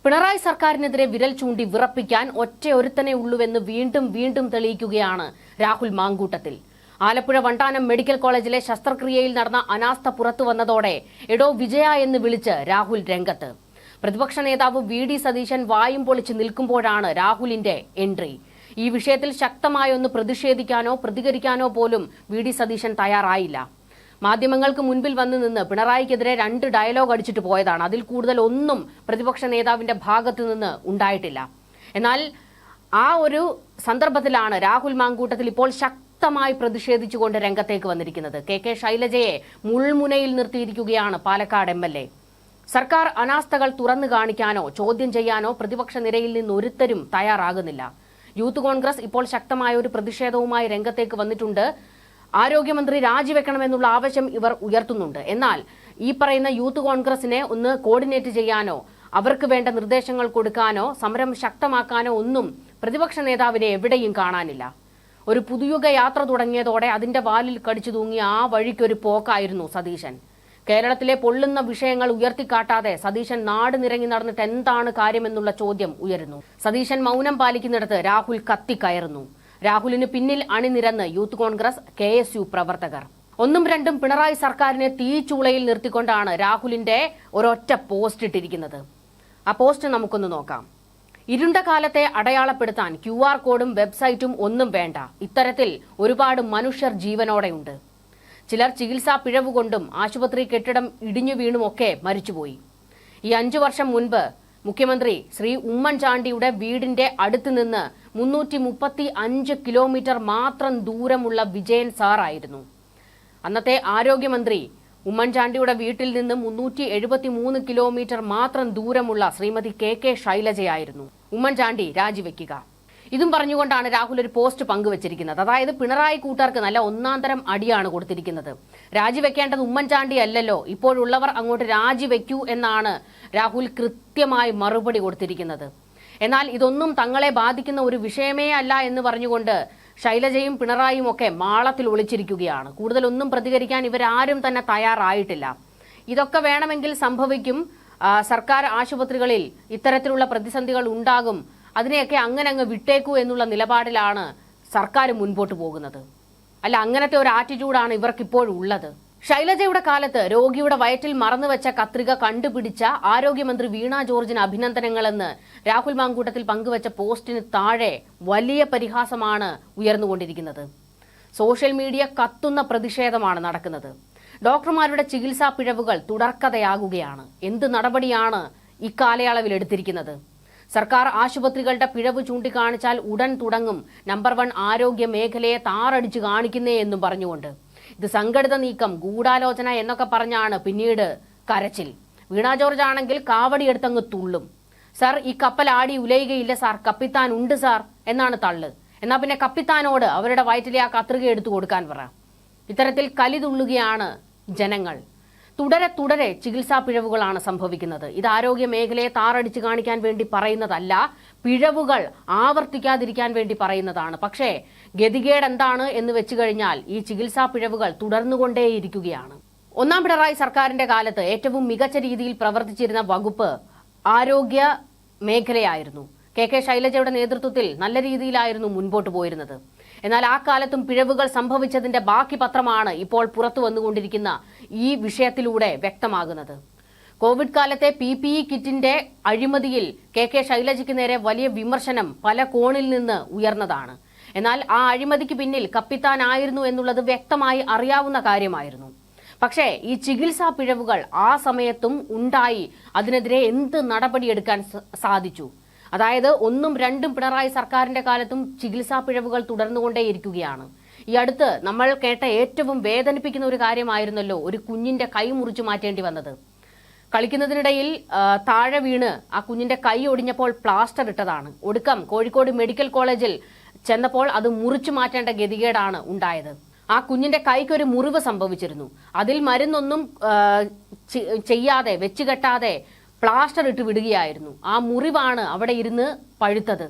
പിണറായി സർക്കാരിനെതിരെ വിരൽ ചൂണ്ടി വിറപ്പിക്കാൻ ഒറ്റയൊരുത്തനെ ഉള്ളുവെന്ന് വീണ്ടും വീണ്ടും തെളിയിക്കുകയാണ് രാഹുൽ മാങ്കൂട്ടത്തിൽ. ആലപ്പുഴ വണ്ടാനം മെഡിക്കൽ കോളേജിലെ ശസ്ത്രക്രിയയിൽ നടന്ന അനാസ്ഥ പുറത്തു വന്നതോടെ എടോ വിജയ എന്ന് വിളിച്ച് രാഹുൽ രംഗത്ത്. പ്രതിപക്ഷ നേതാവ് വി.ഡി. സതീശൻ വായും പൊളിച്ച് നിൽക്കുമ്പോഴാണ് രാഹുലിന്റെ എൻട്രി. ഈ വിഷയത്തിൽ ശക്തമായൊന്ന് പ്രതിഷേധിക്കാനോ പ്രതികരിക്കാനോ പോലും വി.ഡി. സതീശൻ തയ്യാറായില്ല. മാധ്യമങ്ങൾക്ക് മുൻപിൽ വന്നു നിന്ന് പിണറായിക്കെതിരെ 2 ഡയലോഗ് അടിച്ചിട്ട് പോയതാണ്. അതിൽ കൂടുതൽ ഒന്നും പ്രതിപക്ഷ നേതാവിന്റെ ഭാഗത്തു നിന്ന് ഉണ്ടായിട്ടില്ല. എന്നാൽ ആ ഒരു സന്ദർഭത്തിലാണ് രാഹുൽ മാങ്കൂട്ടത്തിൽ ഇപ്പോൾ ശക്തമായി പ്രതിഷേധിച്ചുകൊണ്ട് രംഗത്തേക്ക് വന്നിരിക്കുന്നത്. കെ ശൈലജയെ മുൾമുനയിൽ നിർത്തിയിരിക്കുകയാണ് പാലക്കാട് എം.എൽ.എ. സർക്കാർ അനാസ്ഥകൾ തുറന്നു കാണിക്കാനോ ചോദ്യം ചെയ്യാനോ പ്രതിപക്ഷ നിരയിൽ നിന്ന് ഒരുത്തരും തയ്യാറാകുന്നില്ല. യൂത്ത് കോൺഗ്രസ് ഇപ്പോൾ ശക്തമായ ഒരു പ്രതിഷേധവുമായി രംഗത്തേക്ക് വന്നിട്ടുണ്ട്. ആരോഗ്യമന്ത്രി രാജിവെക്കണമെന്നുള്ള ആവശ്യം ഇവർ ഉയർത്തുന്നുണ്ട്. എന്നാൽ ഈ പറയുന്ന യൂത്ത് കോൺഗ്രസിനെ ഒന്ന് കോർഡിനേറ്റ് ചെയ്യാനോ അവർക്ക് വേണ്ട നിർദ്ദേശങ്ങൾ കൊടുക്കാനോ സമരം ശക്തമാക്കാനോ ഒന്നും പ്രതിപക്ഷ നേതാവിനെ എവിടെയും കാണാനില്ല. ഒരു പുതുയുഗ യാത്ര തുടങ്ങിയതോടെ അതിന്റെ വാലിൽ കടിച്ചു തൂങ്ങിയ ആ വഴിക്കൊരു പോക്കായിരുന്നു സതീശൻ. കേരളത്തിലെ പൊള്ളുന്ന വിഷയങ്ങൾ ഉയർത്തിക്കാട്ടാതെ സതീശൻ നാട് നിരങ്ങി നടന്നിട്ട് എന്താണ് കാര്യമെന്നുള്ള ചോദ്യം ഉയരുന്നു. സതീശൻ മൗനം പാലിക്കുന്നിടത്ത് രാഹുൽ കത്തിക്കയറുന്നു. രാഹുലിന് പിന്നിൽ അണിനിരന്ന് യൂത്ത് കോൺഗ്രസ് KSU പ്രവർത്തകർ. ഒന്നും രണ്ടും പിണറായി സർക്കാരിനെ തീച്ചൂളയിൽ നിർത്തിക്കൊണ്ടാണ് രാഹുലിന്റെ ഒരൊറ്റ പോസ്റ്റ് ഇട്ടിരിക്കുന്നത്. ആ പോസ്റ്റ് നമുക്കൊന്ന് നോക്കാം. ഇരുണ്ട കാലത്തെ അടയാളപ്പെടുത്താൻ QR കോഡും വെബ്സൈറ്റും ഒന്നും വേണ്ട. ഇത്തരത്തിൽ ഒരുപാട് മനുഷ്യർ ജീവനോടെയുണ്ട്. ചിലർ ചികിത്സാ പിഴവുകൊണ്ടും ആശുപത്രി കെട്ടിടം ഇടിഞ്ഞു വീണുമൊക്കെ മരിച്ചുപോയി. ഈ 5 വർഷം മുൻപ് മുഖ്യമന്ത്രി ശ്രീ ഉമ്മൻചാണ്ടിയുടെ വീടിന്റെ അടുത്ത് നിന്ന് 335 കിലോമീറ്റർ മാത്രം ദൂരമുള്ള വിജയൻ സാറായിരുന്നു. അന്നത്തെ ആരോഗ്യമന്ത്രി ഉമ്മൻചാണ്ടിയുടെ വീട്ടിൽ നിന്ന് 373 കിലോമീറ്റർ മാത്രം ദൂരമുള്ള ശ്രീമതി കെ ശൈലജയായിരുന്നു. ഉമ്മൻചാണ്ടി രാജിവെക്കുക. ഇതും പറഞ്ഞുകൊണ്ടാണ് രാഹുൽ ഒരു പോസ്റ്റ് പങ്കുവച്ചിരിക്കുന്നത്. അതായത് പിണറായി കൂട്ടർക്ക് നല്ല ഒന്നാന്തരം അടിയാണ് കൊടുത്തിരിക്കുന്നത്. രാജിവെക്കേണ്ടത് ഉമ്മൻചാണ്ടി അല്ലല്ലോ, ഇപ്പോഴുള്ളവർ അങ്ങോട്ട് രാജിവെക്കൂ എന്നാണ് രാഹുൽ കൃത്യമായി മറുപടി കൊടുത്തിരിക്കുന്നത്. എന്നാൽ ഇതൊന്നും തങ്ങളെ ബാധിക്കുന്ന ഒരു വിഷയമേ അല്ല എന്ന് പറഞ്ഞുകൊണ്ട് ശൈലജയും പിണറായിയും ഒക്കെ മാളത്തിൽ ഒളിച്ചിരിക്കുകയാണ്. കൂടുതലൊന്നും പ്രതികരിക്കാൻ ഇവരാരും തന്നെ തയ്യാറായിട്ടില്ല. ഇതൊക്കെ വേണമെങ്കിൽ സംഭവിക്കും. സർക്കാർ ആശുപത്രികളിൽ ഇത്തരത്തിലുള്ള പ്രതിസന്ധികൾ ഉണ്ടാകും. അതിനെയൊക്കെ അങ്ങ് വിട്ടേക്കൂ എന്നുള്ള നിലപാടിലാണ് സർക്കാർ മുൻപോട്ട് പോകുന്നത്. അല്ല, അങ്ങനത്തെ ഒരു ആറ്റിറ്റ്യൂഡാണ് ഇവർക്കിപ്പോഴുള്ളത്. ശൈലജയുടെ കാലത്ത് രോഗിയുടെ വയറ്റിൽ മറന്നുവെച്ച കത്രിക കണ്ടുപിടിച്ച ആരോഗ്യമന്ത്രി വീണ ജോർജിന് അഭിനന്ദനങ്ങളെന്ന് രാഹുൽ മാങ്കൂട്ടത്തിൽ പങ്കുവച്ച പോസ്റ്റിന് താഴെ വലിയ പരിഹാസമാണ് ഉയർന്നുകൊണ്ടിരിക്കുന്നത്. സോഷ്യൽ മീഡിയ കത്തുന്ന പ്രതിഷേധമാണ് നടക്കുന്നത്. ഡോക്ടർമാരുടെ ചികിത്സാ പിഴവുകൾ തുടർക്കഥയാകുകയാണ്. എന്ത് നടപടിയാണ് ഇക്കാലയളവിൽ എടുത്തിരിക്കുന്നത്? സർക്കാർ ആശുപത്രികളുടെ പിഴവ് ചൂണ്ടിക്കാണിച്ചാൽ ഉടൻ തുടങ്ങും നമ്പർ 1 ആരോഗ്യ മേഖലയെ താറടിച്ചു കാണിക്കുന്നേ എന്നും പറഞ്ഞുകൊണ്ട്. ഇത് സംഘടിത നീക്കം, ഗൂഢാലോചന എന്നൊക്കെ പറഞ്ഞാണ് പിന്നീട് കരച്ചിൽ. വീണ ജോർജ് ആണെങ്കിൽ കാവടി എടുത്തങ്ങ് തുള്ളും. സാർ, ഈ കപ്പൽ ആടി ഉലയുകയില്ല സാർ, കപ്പിത്താൻ ഉണ്ട് സാർ എന്നാണ് തള്ള്. എന്നാ പിന്നെ കപ്പിത്താനോട് അവരുടെ വയറ്റിലെ ആ കത്രിക എടുത്തു കൊടുക്കാൻ പറ. ഇത്തരത്തിൽ കലിതുള്ളുകയാണ് ജനങ്ങൾ. തുടരെ ചികിത്സാ പിഴവുകളാണ് സംഭവിക്കുന്നത്. ഇത് ആരോഗ്യ മേഖലയെ താറടിച്ചു കാണിക്കാൻ വേണ്ടി പറയുന്നതല്ല, പിഴവുകൾ ആവർത്തിക്കാതിരിക്കാൻ വേണ്ടി പറയുന്നതാണ്. പക്ഷേ ഗതികേട് എന്താണ് എന്ന് വെച്ചു കഴിഞ്ഞാൽ ഈ ചികിത്സാ പിഴവുകൾ തുടർന്നുകൊണ്ടേയിരിക്കുകയാണ്. ഒന്നാം പിണറായി സർക്കാരിന്റെ കാലത്ത് ഏറ്റവും മികച്ച രീതിയിൽ പ്രവർത്തിച്ചിരുന്ന വകുപ്പ് ആരോഗ്യ മേഖലയായിരുന്നു. കെ ശൈലജയുടെ നേതൃത്വത്തിൽ നല്ല രീതിയിലായിരുന്നു മുൻപോട്ട് പോയിരുന്നത്. എന്നാൽ ആ കാലത്തും പിഴവുകൾ സംഭവിച്ചതിന്റെ ബാക്കി പത്രമാണ് ഇപ്പോൾ പുറത്തു വന്നുകൊണ്ടിരിക്കുന്ന ഈ വിഷയത്തിലൂടെ വ്യക്തമാകുന്നത്. കോവിഡ് കാലത്തെ PPE കിറ്റിന്റെ അഴിമതിയിൽ കെ ശൈലജയ്ക്ക് നേരെ വലിയ വിമർശനം പല കോണിൽ നിന്ന് ഉയർന്നതാണ്. എന്നാൽ ആ അഴിമതിക്ക് പിന്നിൽ കപ്പിത്താനായിരുന്നു എന്നുള്ളത് വ്യക്തമായി അറിയാവുന്ന കാര്യമായിരുന്നു. പക്ഷേ ഈ ചികിത്സാ പിഴവുകൾ ആ സമയത്തും ഉണ്ടായി. അതിനെതിരെ എന്ത് നടപടിയെടുക്കാൻ സാധിച്ചു? അതായത് ഒന്നും രണ്ടും പിണറായി സർക്കാരിന്റെ കാലത്തും ചികിത്സാ പിഴവുകൾ തുടർന്നുകൊണ്ടേയിരിക്കുകയാണ്. ഈ അടുത്ത് നമ്മൾ കേട്ട ഏറ്റവും വേദനിപ്പിക്കുന്ന ഒരു കാര്യമായിരുന്നല്ലോ ഒരു കുഞ്ഞിന്റെ കൈ മുറിച്ചു മാറ്റേണ്ടി വന്നത്. കളിക്കുന്നതിനിടയിൽ താഴെ വീണ് ആ കുഞ്ഞിന്റെ കൈ ഒടിഞ്ഞപ്പോൾ പ്ലാസ്റ്റർ ഇട്ടതാണ്. ഒടുക്കം കോഴിക്കോട് മെഡിക്കൽ കോളേജിൽ ചെന്നപ്പോൾ അത് മുറിച്ചു മാറ്റേണ്ട ഗതികേടാണ് ഉണ്ടായത്. ആ കുഞ്ഞിന്റെ കൈക്കൊരു മുറിവ് സംഭവിച്ചിരുന്നു. അതിൽ മരുന്നൊന്നും ചെയ്യാതെ വെച്ചുകെട്ടാതെ പ്ലാസ്റ്റർ ഇട്ട് വിടുകയായിരുന്നു. ആ മുറിവാണ് അവിടെ ഇരുന്ന് പഴുത്തത്.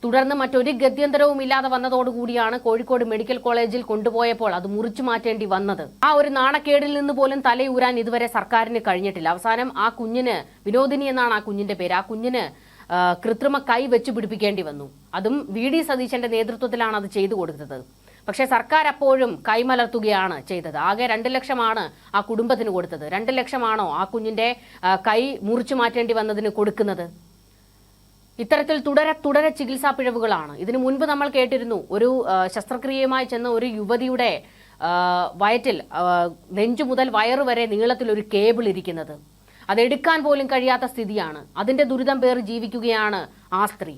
തുടർന്ന് മറ്റൊരു ഗത്യന്തരവും ഇല്ലാതെ വന്നതോടുകൂടിയാണ് കോഴിക്കോട് മെഡിക്കൽ കോളേജിൽ കൊണ്ടുപോയപ്പോൾ അത് മുറിച്ചു മാറ്റേണ്ടി വന്നത്. ആ ഒരു നാണക്കേടിൽ നിന്ന് പോലും തലയൂരാൻ ഇതുവരെ സർക്കാരിന് കഴിഞ്ഞിട്ടില്ല. അവസാനം ആ കുഞ്ഞിന്, വിനോദിനി എന്നാണ് ആ കുഞ്ഞിന്റെ പേര്, ആ കുഞ്ഞിന് കൃത്രിമ കൈ വെച്ച് പിടിപ്പിക്കേണ്ടി വന്നു. അതും VD സതീശന്റെ നേതൃത്വത്തിലാണ് അത് ചെയ്തു കൊടുത്തത്. പക്ഷേ സർക്കാർ അപ്പോഴും കൈമലർത്തുകയാണ് ചെയ്തത്. ആകെ 2 ലക്ഷമാണ് ആ കുടുംബത്തിന് കൊടുത്തത്. 2 ലക്ഷമാണോ ആ കുഞ്ഞിന്റെ കൈ മുറിച്ചു മാറ്റേണ്ടി വന്നതിന് കൊടുക്കുന്നത്? ഇത്തരത്തിൽ തുടരെ ചികിത്സാ പിഴവുകളാണ്. ഇതിനു മുൻപ് നമ്മൾ കേട്ടിരുന്നു, ഒരു ശസ്ത്രക്രിയയുമായി ചെന്ന ഒരു യുവതിയുടെ വയറ്റിൽ നെഞ്ചു മുതൽ വയറ് വരെ നീളത്തിൽ ഒരു കേബിൾ ഇരിക്കുന്നത്. അതെടുക്കാൻ പോലും കഴിയാത്ത സ്ഥിതിയാണ്. അതിന്റെ ദുരിതം പേറി ജീവിക്കുകയാണ് ആ സ്ത്രീ.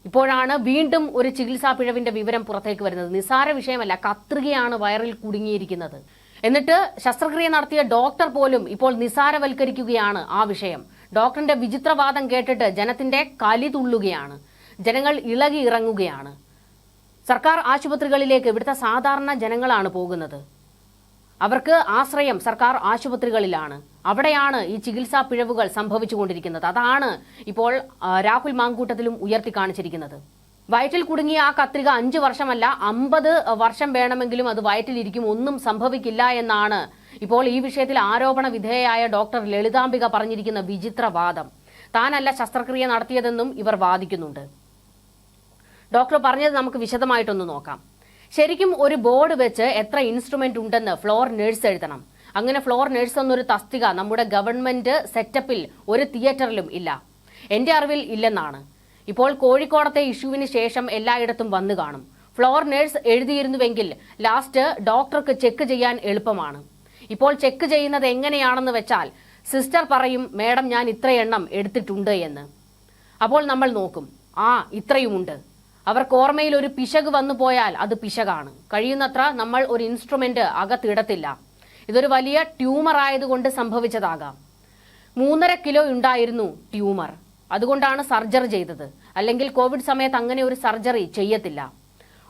ഇപ്പോഴാണ് വീണ്ടും ഒരു ചികിത്സാ പിഴവിന്റെ വിവരം പുറത്തേക്ക് വരുന്നത്. നിസ്സാര വിഷയമല്ല, കത്രികയാണ് വയറിൽ കുടുങ്ങിയിരിക്കുന്നത്. എന്നിട്ട് ശസ്ത്രക്രിയ നടത്തിയ ഡോക്ടർ പോലും ഇപ്പോൾ നിസ്സാരവൽക്കരിക്കുകയാണ് ആ വിഷയം. ഡോക്ടറിന്റെ വിചിത്രവാദം കേട്ടിട്ട് ജനത്തിന്റെ കലി തുള്ളുകയാണ്, ജനങ്ങൾ ഇളകി ഇറങ്ങുകയാണ്. സർക്കാർ ആശുപത്രികളിലേക്ക് ഇവിടുത്തെ സാധാരണ ജനങ്ങളാണ് പോകുന്നത്. അവർക്ക് ആശ്രയം സർക്കാർ ആശുപത്രികളിലാണ്. അവിടെയാണ് ഈ ചികിത്സാ പിഴവുകൾ സംഭവിച്ചുകൊണ്ടിരിക്കുന്നത്. അതാണ് ഇപ്പോൾ രാഹുൽ മാങ്കൂട്ടത്തിലും ഉയർത്തി കാണിച്ചിരിക്കുന്നത്. വയറ്റിൽ കുടുങ്ങിയ ആ കത്രിക 5 വർഷമല്ല 50 വർഷം വേണമെങ്കിലും അത് വയറ്റിലിരിക്കും, ഒന്നും സംഭവിക്കില്ല എന്നാണ് ഇപ്പോൾ ഈ വിഷയത്തിൽ ആരോപണ വിധേയയായ ഡോക്ടർ ലളിതാംബിക പറഞ്ഞിരിക്കുന്ന വിചിത്രവാദം. താനല്ല ശസ്ത്രക്രിയ നടത്തിയതെന്നും ഇവർ വാദിക്കുന്നുണ്ട്. ഡോക്ടർ പറഞ്ഞത് നമുക്ക് വിശദമായിട്ടൊന്ന് നോക്കാം. ശരിക്കും ഒരു ബോർഡ് വെച്ച് എത്ര ഇൻസ്ട്രുമെന്റ് ഉണ്ടെന്ന് ഫ്ലോർ നഴ്സ് എഴുതണം. അങ്ങനെ ഫ്ലോർ നഴ്സ് എന്നൊരു തസ്തിക നമ്മുടെ ഗവൺമെന്റ് സെറ്റപ്പിൽ ഒരു തിയേറ്ററിലും ഇല്ല, എന്റെ അറിവിൽ ഇല്ലെന്നാണ്. ഇപ്പോൾ കോഴിക്കോടത്തെ ഇഷ്യൂവിന് ശേഷം എല്ലായിടത്തും വന്നു കാണും. ഫ്ലോർ നഴ്സ് എഴുതിയിരുന്നുവെങ്കിൽ ലാസ്റ്റ് ഡോക്ടർക്ക് ചെക്ക് ചെയ്യാൻ എളുപ്പമാണ്. ഇപ്പോൾ ചെക്ക് ചെയ്യുന്നത് എങ്ങനെയാണെന്ന് വെച്ചാൽ സിസ്റ്റർ പറയും, മേഡം ഞാൻ ഇത്ര എണ്ണം എടുത്തിട്ടുണ്ട് എന്ന്. അപ്പോൾ നമ്മൾ നോക്കും, ഇത്രയുമുണ്ട്. അവർക്ക് ഓർമ്മയിൽ ഒരു പിശക് വന്നു പോയാൽ അത് പിശകാണ്. കഴിയുന്നത്ര നമ്മൾ ഒരു ഇൻസ്ട്രുമെന്റ് അകത്തിടത്തില്ല. ഇതൊരു വലിയ ട്യൂമർ ആയതുകൊണ്ട് സംഭവിച്ചതാകാം. 3.5 കിലോ ഉണ്ടായിരുന്നു ട്യൂമർ, അതുകൊണ്ടാണ് സർജറി ചെയ്തത്. അല്ലെങ്കിൽ കോവിഡ് സമയത്ത് അങ്ങനെ ഒരു സർജറി ചെയ്യത്തില്ല.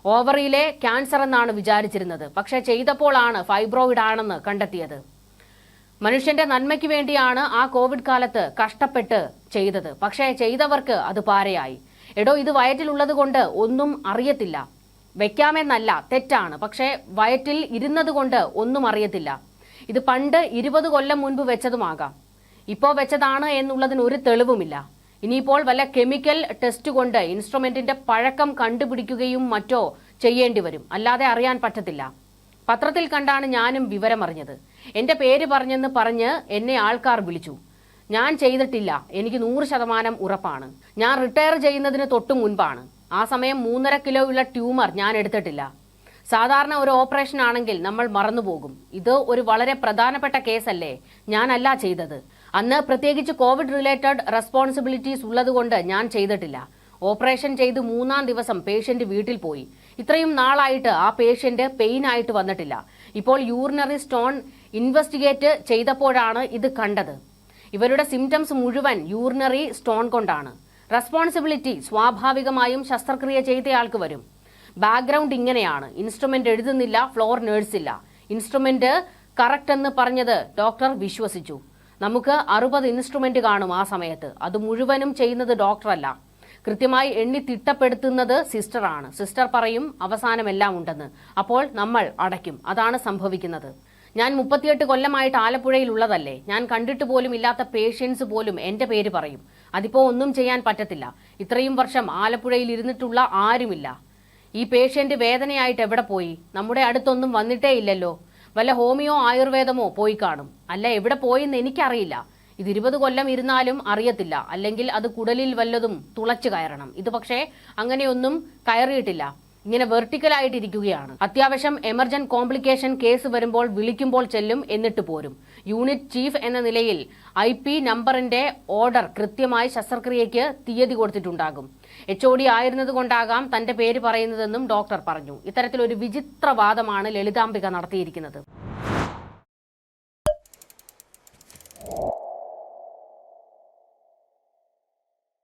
ഓവറിയിലെ ക്യാൻസർ എന്നാണ് വിചാരിച്ചിരുന്നത്. പക്ഷേ ചെയ്തപ്പോഴാണ് ഫൈബ്രോയിഡ് ആണെന്ന് കണ്ടെത്തിയത്. മനുഷ്യന്റെ നന്മയ്ക്ക് വേണ്ടിയാണ് ആ കോവിഡ് കാലത്ത് കഷ്ടപ്പെട്ട് ചെയ്തത്. പക്ഷേ ചെയ്തവർക്ക് അത് പാരയായി. എടോ, ഇത് വയറ്റിലുള്ളത് കൊണ്ട് ഒന്നും അറിയത്തില്ല. വെക്കാമെന്നല്ല, തെറ്റാണ്. പക്ഷേ വയറ്റിൽ ഇരുന്നത് കൊണ്ട് ഒന്നും അറിയത്തില്ല. ഇത് പണ്ട് 20 കൊല്ലം മുൻപ് വെച്ചതുമാകാം. ഇപ്പോൾ വെച്ചതാണ് എന്നുള്ളതിന് ഒരു തെളിവുമില്ല. ഇനിയിപ്പോൾ വല്ല കെമിക്കൽ ടെസ്റ്റ് കൊണ്ട് ഇൻസ്ട്രുമെന്റിന്റെ പഴക്കം കണ്ടുപിടിക്കുകയും മറ്റോ ചെയ്യേണ്ടി വരും. അല്ലാതെ അറിയാൻ പറ്റത്തില്ല. പത്രത്തിൽ കണ്ടാണ് ഞാനും വിവരമറിഞ്ഞത്. എന്റെ പേര് പറഞ്ഞെന്ന് പറഞ്ഞ് എന്നെ ആൾക്കാർ വിളിച്ചു. ഞാൻ ചെയ്തിട്ടില്ല, എനിക്ക് 100% ഉറപ്പാണ്. ഞാൻ റിട്ടയർ ചെയ്യുന്നതിന് തൊട്ടു മുൻപാണ്. ആ സമയം 3.5 കിലോയുള്ള ട്യൂമർ ഞാൻ എടുത്തിട്ടില്ല. സാധാരണ ഒരു ഓപ്പറേഷൻ ആണെങ്കിൽ നമ്മൾ മറന്നുപോകും. ഇത് ഒരു വളരെ പ്രധാനപ്പെട്ട കേസല്ലേ, ഞാനല്ല ചെയ്തത്. അന്ന് പ്രത്യേകിച്ച് കോവിഡ് റിലേറ്റഡ് റെസ്പോൺസിബിലിറ്റീസ് ഉള്ളതുകൊണ്ട് ഞാൻ ചെയ്തിട്ടില്ല. ഓപ്പറേഷൻ ചെയ്ത് 3-ാം ദിവസം പേഷ്യന്റ് വീട്ടിൽ പോയി. ഇത്രയും നാളായിട്ട് ആ പേഷ്യന്റ് പെയിൻ ആയിട്ട് വന്നിട്ടില്ല. ഇപ്പോൾ യൂറിനറി സ്റ്റോൺ ഇൻവെസ്റ്റിഗേറ്റ് ചെയ്തപ്പോഴാണ് ഇത് കണ്ടത്. ഇവരുടെ സിംറ്റംസ് മുഴുവൻ യൂറിനറി സ്റ്റോൺ കൊണ്ടാണ്. റെസ്പോൺസിബിലിറ്റി സ്വാഭാവികമായും ശസ്ത്രക്രിയ ചെയ്തയാൾക്ക് വരും. ബാക്ക്ഗ്രൗണ്ട് ഇങ്ങനെയാണ്. ഇൻസ്ട്രുമെന്റ് എഴുതുന്നില്ല, ഫ്ലോർ നേഴ്സില്ല. ഇൻസ്ട്രുമെന്റ് കറക്റ്റ് എന്ന് പറഞ്ഞത് ഡോക്ടർ വിശ്വസിച്ചു. നമുക്ക് 60 ഇൻസ്ട്രുമെന്റ് കാണും ആ സമയത്ത്. അത് മുഴുവനും ചെയ്യുന്നത് ഡോക്ടറല്ല, കൃത്യമായി എണ്ണി തിട്ടപ്പെടുത്തുന്നത് സിസ്റ്ററാണ്. സിസ്റ്റർ പറയും അവസാനം എല്ലാം ഉണ്ടെന്ന്. അപ്പോൾ നമ്മൾ അടയ്ക്കും. അതാണ് സംഭവിക്കുന്നത്. ഞാൻ 38 കൊല്ലമായിട്ട് ആലപ്പുഴയിൽ ഉള്ളതല്ലേ. ഞാൻ കണ്ടിട്ട് പോലും ഇല്ലാത്ത പേഷ്യൻസ് പോലും എന്റെ പേര് പറയും. അതിപ്പോ ഒന്നും ചെയ്യാൻ പറ്റത്തില്ല. ഇത്രയും വർഷം ആലപ്പുഴയിൽ ഇരുന്നിട്ടുള്ള ആരുമില്ല. ഈ പേഷ്യന്റ് വേദനയായിട്ട് എവിടെ പോയി? നമ്മുടെ അടുത്തൊന്നും വന്നിട്ടേ ഇല്ലല്ലോ. വല്ല ഹോമിയോ ആയുർവേദമോ പോയി കാണും. അല്ല, എവിടെ പോയെന്ന് എനിക്കറിയില്ല. ഇത് 20 കൊല്ലം ഇരുന്നാലും അറിയത്തില്ല. അല്ലെങ്കിൽ അത് കുടലിൽ വല്ലതും തുളച്ചു കയറണം. ഇത് പക്ഷേ അങ്ങനെയൊന്നും കയറിയിട്ടില്ല. ഇങ്ങനെ വെർട്ടിക്കലായിട്ടിരിക്കുകയാണ്. അത്യാവശ്യം എമർജന്റ് കോംപ്ലിക്കേഷൻ കേസ് വരുമ്പോൾ വിളിക്കുമ്പോൾ ചെല്ലും, എന്നിട്ട് പോരും. യൂണിറ്റ് ചീഫ് എന്ന നിലയിൽ IP നമ്പറിന്റെ ഓർഡർ കൃത്യമായി ശസ്ത്രക്രിയയ്ക്ക് തീയതി കൊടുത്തിട്ടുണ്ടാകും. HOD ആയിരുന്നതുകൊണ്ടാകാം തന്റെ പേര് പറയുന്നതെന്നും ഡോക്ടർ പറഞ്ഞു. ഇത്തരത്തിലൊരു വിചിത്രവാദമാണ് ലളിതാംബിക നടത്തിയിരിക്കുന്നത്.